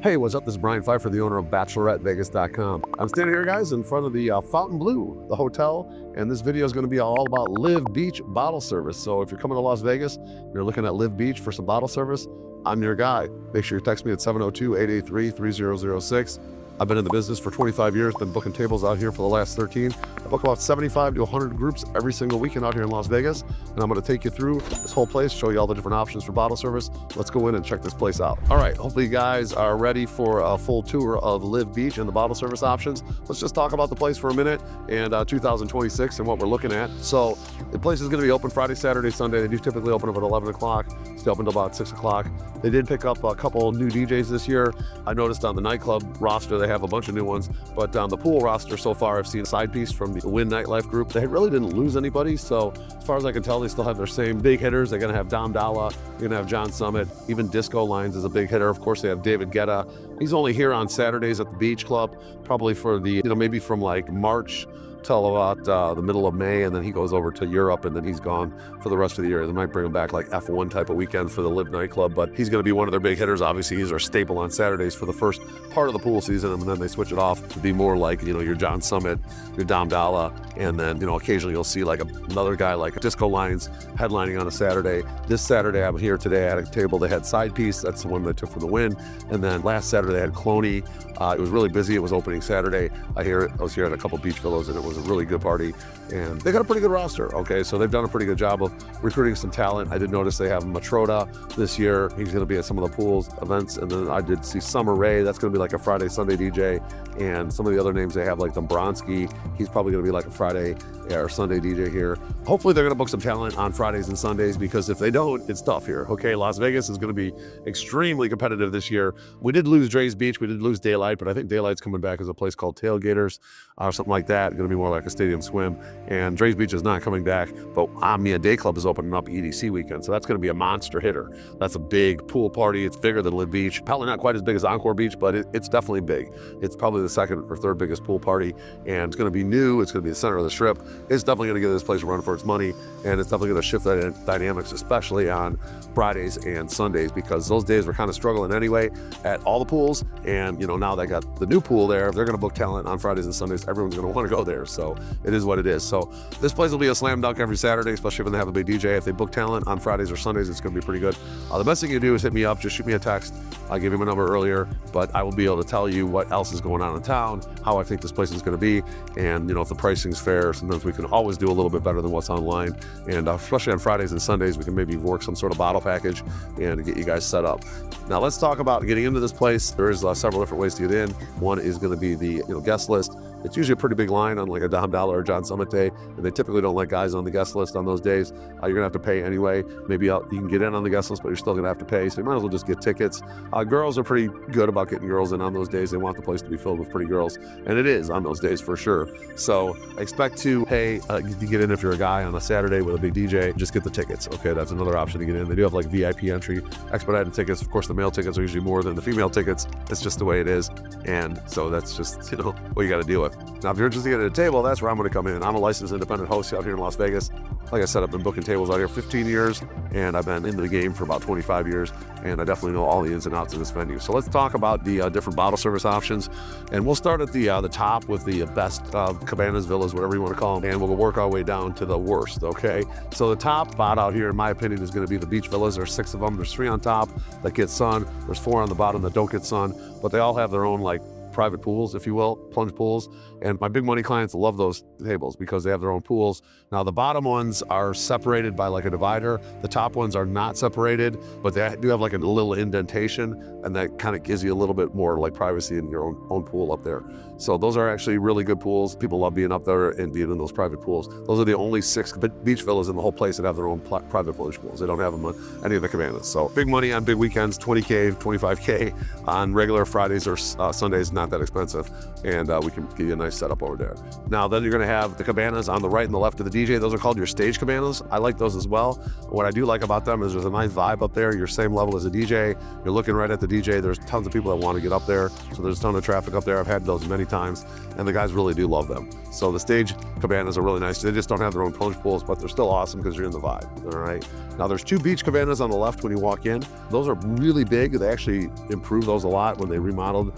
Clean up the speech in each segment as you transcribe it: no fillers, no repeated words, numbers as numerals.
Hey, what's up? This is Brian Pfeiffer, the owner of BacheloretteVegas.com. I'm standing here, guys, in front of the Fontainebleau, the hotel, and this video is going to be all about LIV Beach bottle service. So if you're coming to Las Vegas, you're looking at LIV Beach for some bottle service, I'm your guy. Make sure you text me at 702-883-3006. I've been in the business for 25 years, been booking tables out here for the last 13. I book about 75 to 100 groups every single weekend out here in Las Vegas, and I'm gonna take you through this whole place, show you all the different options for bottle service. Let's go in and check this place out. All right, hopefully you guys are ready for a full tour of LIV Beach and the bottle service options. Let's just talk about the place for a minute and 2026 and what we're looking at. So the place is gonna be open Friday, Saturday, Sunday. They do typically open up at 11 o'clock, stay open until about 6 o'clock. They did pick up a couple new DJs this year. I noticed on the nightclub roster, they have a bunch of new ones, but on the pool roster so far, I've seen a side piece from the Wynn Nightlife group. They really didn't lose anybody, so as far as I can tell, they still have their same big hitters. They're gonna have Dom Dolla, you're gonna have John Summit, even Disco Lines is a big hitter. Of course, they have David Guetta. He's only here on Saturdays at the Beach Club, probably for the, maybe from like March till about the middle of May, and then he goes over to Europe, and then he's gone for the rest of the year. They might bring him back like F1 type of weekend for the LIV nightclub, but he's going to be one of their big hitters. Obviously, he's our staple on Saturdays for the first part of the pool season, and then they switch it off to be more like, your John Summit, your Dom Dolla, and then, occasionally you'll see like another guy like Disco Lines headlining on a Saturday. This Saturday, I'm here today at a table. They had Side Piece. That's the one they took from the Win. And then last Saturday, they had Cloney. It was really busy. It was opening Saturday. I was here at a couple Beach Villas, and it was a really good party. And they got a pretty good roster, okay? So they've done a pretty good job of recruiting some talent. I did notice they have Matroda this year. He's going to be at some of the pools events. And then I did see Summer Rae. That's going to be like a Friday, Sunday DJ. And some of the other names they have, like Dombrowski. He's probably going to be like a Friday or Sunday DJ here. Hopefully they're going to book some talent on Fridays and Sundays, because if they don't, it's tough here, okay? Las Vegas is going to be extremely competitive this year. We did lose Dre's Beach. We did lose Daylight, but I think Daylight's coming back as a place called Tailgaters or something like that. It's going to be more like a stadium swim. And Dre's Beach is not coming back, but Omnia Day Club is opening up EDC weekend. So that's going to be a monster hitter. That's a big pool party. It's bigger than LIV Beach. Probably not quite as big as Encore Beach, but it's definitely big. It's probably the second or third biggest pool party, and it's going to be new. It's going to be the center of the strip. It's definitely going to give this place a run for its money, and it's definitely going to shift the dynamics, especially on Fridays and Sundays, because those days were kind of struggling anyway at all the pools. And now they got the new pool there. They're going to book talent on Fridays and Sundays. Everyone's going to want to go there. So it is what it is. So this place will be a slam dunk every Saturday, especially when they have a big DJ. If they book talent on Fridays or Sundays, it's going to be pretty good. The best thing you do is hit me up. Just shoot me a text. I gave you my number earlier, but I will be able to tell you what else is going on in town, how I think this place is going to be, and if the pricing's fair. Sometimes we can always do a little bit better than what's online, and especially on Fridays and Sundays, we can maybe work some sort of bottle package and get you guys set up. Now let's talk about getting into this place. There is several different ways to get in. One is going to be the guest list. It's usually a pretty big line on like a Dom Dolla or John Summit day, and they typically don't let guys on the guest list on those days. You're gonna have to pay anyway. Maybe you can get in on the guest list, but you're still gonna have to pay, so you might as well just get tickets. Girls are pretty good about getting girls in on those days. They want the place to be filled with pretty girls, and it is on those days for sure. So expect to pay to get in if you're a guy on a Saturday with a big DJ. Just get the tickets, okay? That's another option to get in. They do have like VIP entry, expedited tickets. Of course, the male tickets are usually more than the female tickets. It's just the way it is, and so that's just what you got to deal with. Now, if you're interested in getting a table, that's where I'm going to come in. I'm a licensed independent host out here in Las Vegas. Like I said, I've been booking tables out here 15 years, and I've been in the game for about 25 years, and I definitely know all the ins and outs of this venue. So let's talk about the different bottle service options, and we'll start at the top with the best cabanas, villas, whatever you want to call them, and we'll work our way down to the worst, okay? So the top spot out here, in my opinion, is going to be the Beach Villas. There's 6 of them. There's 3 on top that get sun. There's 4 on the bottom that don't get sun, but they all have their own private pools, if you will, plunge pools. And my big money clients love those tables because they have their own pools. Now the bottom ones are separated by like a divider. The top ones are not separated, but they do have like a little indentation, and that kind of gives you a little bit more like privacy in your own pool up there. So those are actually really good pools. People love being up there and being in those private pools. Those are the only 6 beach villas in the whole place that have their own private plunge pools. They don't have them on any of the cabanas. So big money on big weekends, 20K, 25K on regular Fridays or Sundays, not not that expensive, and we can give you a nice setup over there. Now then you're gonna have the cabanas on the right and the left of the DJ. Those are called your stage cabanas. I like those as well. What I do like about them is there's a nice vibe up there. You're same level as a DJ. You're looking right at the DJ. There's tons of people that want to get up there, so there's a ton of traffic up there. I've had those many times, and the guys really do love them. So the stage cabanas are really nice. They just don't have their own plunge pools, but they're still awesome because you're in the vibe, all right? Now there's 2 beach cabanas on the left when you walk in. Those are really big. They actually improved those a lot when they remodeled.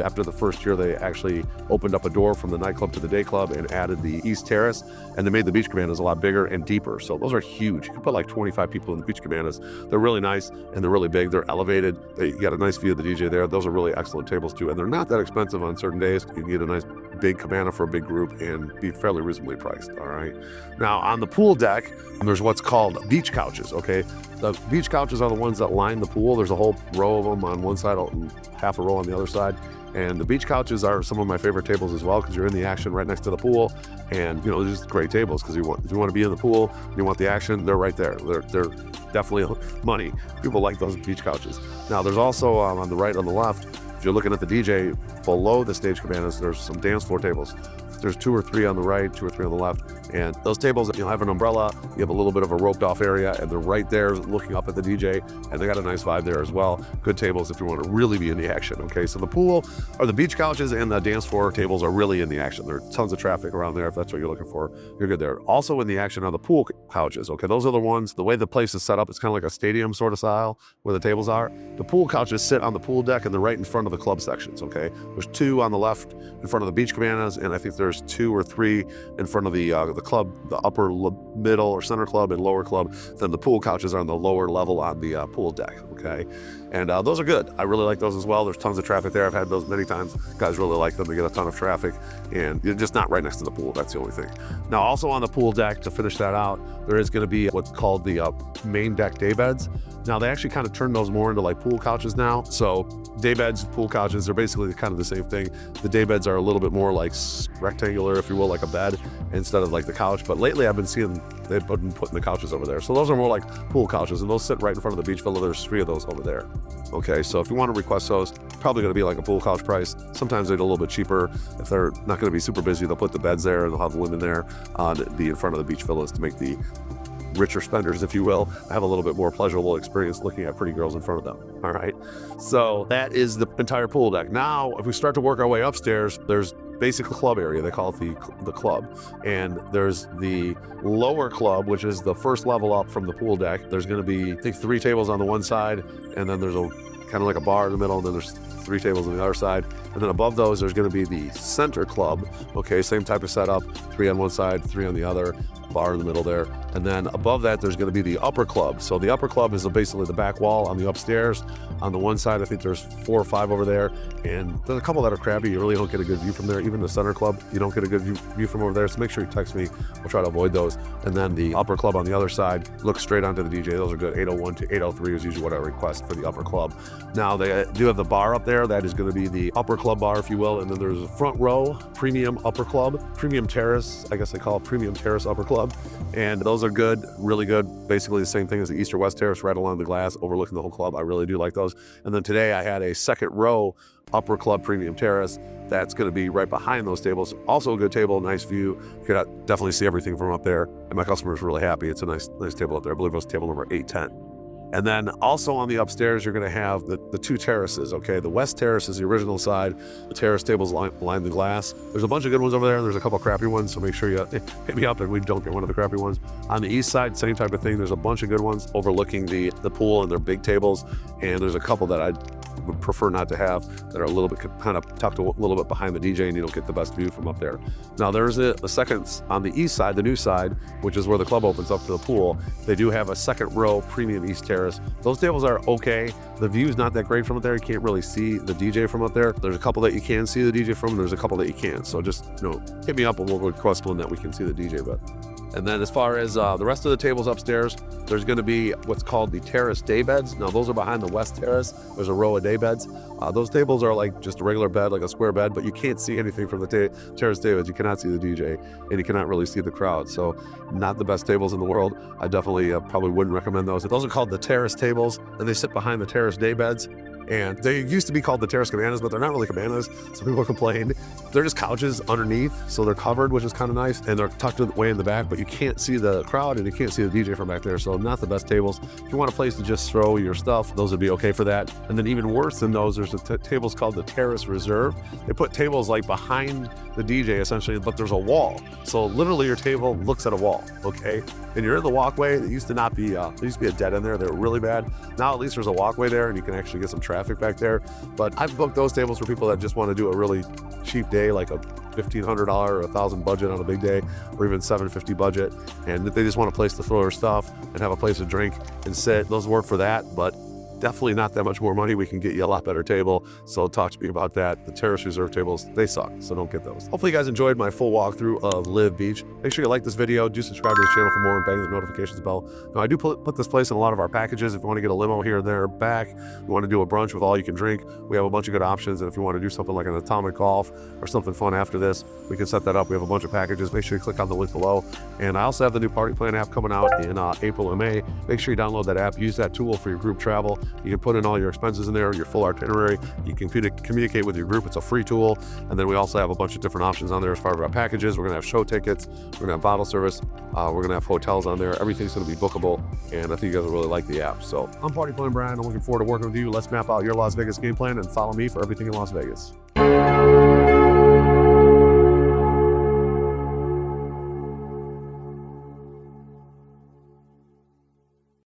After the first year, they actually opened up a door from the nightclub to the day club and added the East Terrace, and they made the beach cabanas a lot bigger and deeper. So those are huge. You can put like 25 people in the beach cabanas. They're really nice, and they're really big. They're elevated. You got a nice view of the DJ there. Those are really excellent tables too, and they're not that expensive on certain days. You can get a nice big cabana for a big group and be fairly reasonably priced, all right? Now on the pool deck, there's what's called beach couches, okay? The beach couches are the ones that line the pool. There's a whole row of them on one side and half a row on the other side. And the beach couches are some of my favorite tables as well, because you're in the action right next to the pool. And you know, they're just great tables because if you want to be in the pool, you want the action, they're right there. They're definitely money. People like those beach couches. Now there's also on the right, on the left, if you're looking at the DJ, below the stage cabanas, there's some dance floor tables. There's 2 or 3 on the right, 2 or 3 on the left. And those tables, you'll have an umbrella, you have a little bit of a roped off area, and they're right there looking up at the DJ, and they got a nice vibe there as well. Good tables if you want to really be in the action, okay? So the pool, or the beach couches, and the dance floor tables are really in the action. There's tons of traffic around there. If that's what you're looking for, you're good there. Also in the action are the pool couches, okay? Those are the ones, the way the place is set up, it's kind of like a stadium sort of style where the tables are. The pool couches sit on the pool deck, and they're right in front of the club sections, okay? There's 2 on the left in front of the beach cabanas, and I think there's 2 or 3 in front of the club, the upper middle or center club and lower club. Then the pool couches are on the lower level on the pool deck, okay? And those are good. I really like those as well. There's tons of traffic there. I've had those many times. Guys really like them. They get a ton of traffic, and you're just not right next to the pool. That's the only thing. Now also on the pool deck, to finish that out, there is going to be what's called the main deck day beds. Now they actually kind of turn those more into like pool couches now. So day beds, pool couches, they're basically kind of the same thing. The day beds are a little bit more like rectangular, if you will, like a bed instead of like the couch. But lately I've been seeing they've been putting the couches over there. So those are more like pool couches, and those sit right in front of the beach villa. There's 3 of those over there. Okay, so if you want to request those, probably going to be like a pool couch price. Sometimes they're a little bit cheaper. If they're not going to be super busy, they'll put the beds there and they'll have the women there be in front of the beach villas to make the richer spenders, if you will, have a little bit more pleasurable experience looking at pretty girls in front of them. All right, so that is the entire pool deck. Now if we start to work our way upstairs, there's basic club area, they call it the club, and there's the lower club, which is the first level up from the pool deck. There's going to be, I think, 3 tables on the one side, and then there's a kind of like a bar in the middle, and then there's 3 tables on the other side, and then above those there's going to be the center club. Okay, same type of setup, 3 on one side, 3 on the other, bar in the middle there, and then above that there's going to be the upper club. So the upper club is basically the back wall on the upstairs. On the one side I think there's 4 or 5 over there, and there's a couple that are crabby. You really don't get a good view from there. Even the center club, you don't get a good view from over there, so make sure you text me. We'll try to avoid those. And then the upper club on the other side looks straight onto the DJ. Those are good. 801 to 803 is usually what I request for the upper club. Now they do have the bar up there. That is going to be the upper club bar, if you will, and then there's a front row premium upper club, premium terrace, I guess they call it premium terrace upper club, and those are good, really good. Basically the same thing as the east or west terrace, right along the glass overlooking the whole club. I really do like those. And then today I had a second row upper club premium terrace that's going to be right behind those tables. Also a good table, nice view. You can definitely see everything from up there, and my customers are really happy. It's a nice table up there. I believe it was table number 810. And then also on the upstairs, you're going to have the 2 terraces, okay? The west terrace is the original side. The terrace tables line the glass. There's a bunch of good ones over there, and there's a couple crappy ones, so make sure you hit me up and we don't get one of the crappy ones. On the east side, same type of thing. There's a bunch of good ones overlooking the pool, and they're big tables, and there's a couple that I would prefer not to have that are a little bit kind of tucked a little bit behind the DJ, and you don't get the best view from up there. Now there's a second on the east side, the new side, which is where the club opens up to the pool. They do have a second row premium east terrace. Those tables are okay. The view's not that great from up there. You can't really see the DJ from up there. There's a couple that you can see the DJ from, and there's a couple that you can't. So just, hit me up and we'll request one that we can see the DJ. And then as far as the rest of the tables upstairs, there's going to be what's called the terrace day beds. Now those are behind the west terrace. There's a row of day beds. Those tables are like just a regular bed, like a square bed, but you can't see anything from the terrace day beds. You cannot see the DJ, and you cannot really see the crowd. So not the best tables in the world. I definitely probably wouldn't recommend those. Those are called the terrace tables, and they sit behind the terrace day beds. And they used to be called the terrace cabanas, but they're not really cabanas. Some people complain. They're just couches underneath, so they're covered, which is kind of nice, and they're tucked away in the back, but you can't see the crowd and you can't see the DJ from back there, so not the best tables. If you want a place to just throw your stuff, those would be okay for that. And then even worse than those, there's tables called the Terrace Reserve. They put tables like behind the DJ essentially, but there's a wall. So literally your table looks at a wall, okay? And you're in the walkway. It used to not be, there used to be a dead end there. They were really bad. Now at least there's a walkway there and you can actually get some traffic back there. But I've booked those tables for people that just want to do a really cheap day, like a $1,500 or $1,000 budget on a big day, or even $750 budget. And they just want a place to throw their stuff and have a place to drink and sit. Those work for that, but definitely not that much more money. We can get you a lot better table. So talk to me about that. The Terrace Reserve tables, they suck, so don't get those. Hopefully you guys enjoyed my full walkthrough of LIV Beach. Make sure you like this video, do subscribe to this channel for more, and bang the notifications bell. Now I do put this place in a lot of our packages. If you want to get a limo here and there back, you want to do a brunch with all you can drink, we have a bunch of good options. And if you want to do something like an atomic golf or something fun after this, we can set that up. We have a bunch of packages. Make sure you click on the link below. And I also have the new Party Plan app coming out in April and May. Make sure you download that app, use that tool for your group travel. You can put in all your expenses in there, your full itinerary. You can communicate with your group. It's a free tool. And then we also have a bunch of different options on there as far as our packages. We're gonna have show tickets, we're gonna have bottle service, we're gonna have hotels on there. Everything's gonna be bookable, and I think you guys will really like the app. So I'm Party Plan Brian. I'm looking forward to working with you. Let's map out your Las Vegas game plan and follow me for everything in Las Vegas.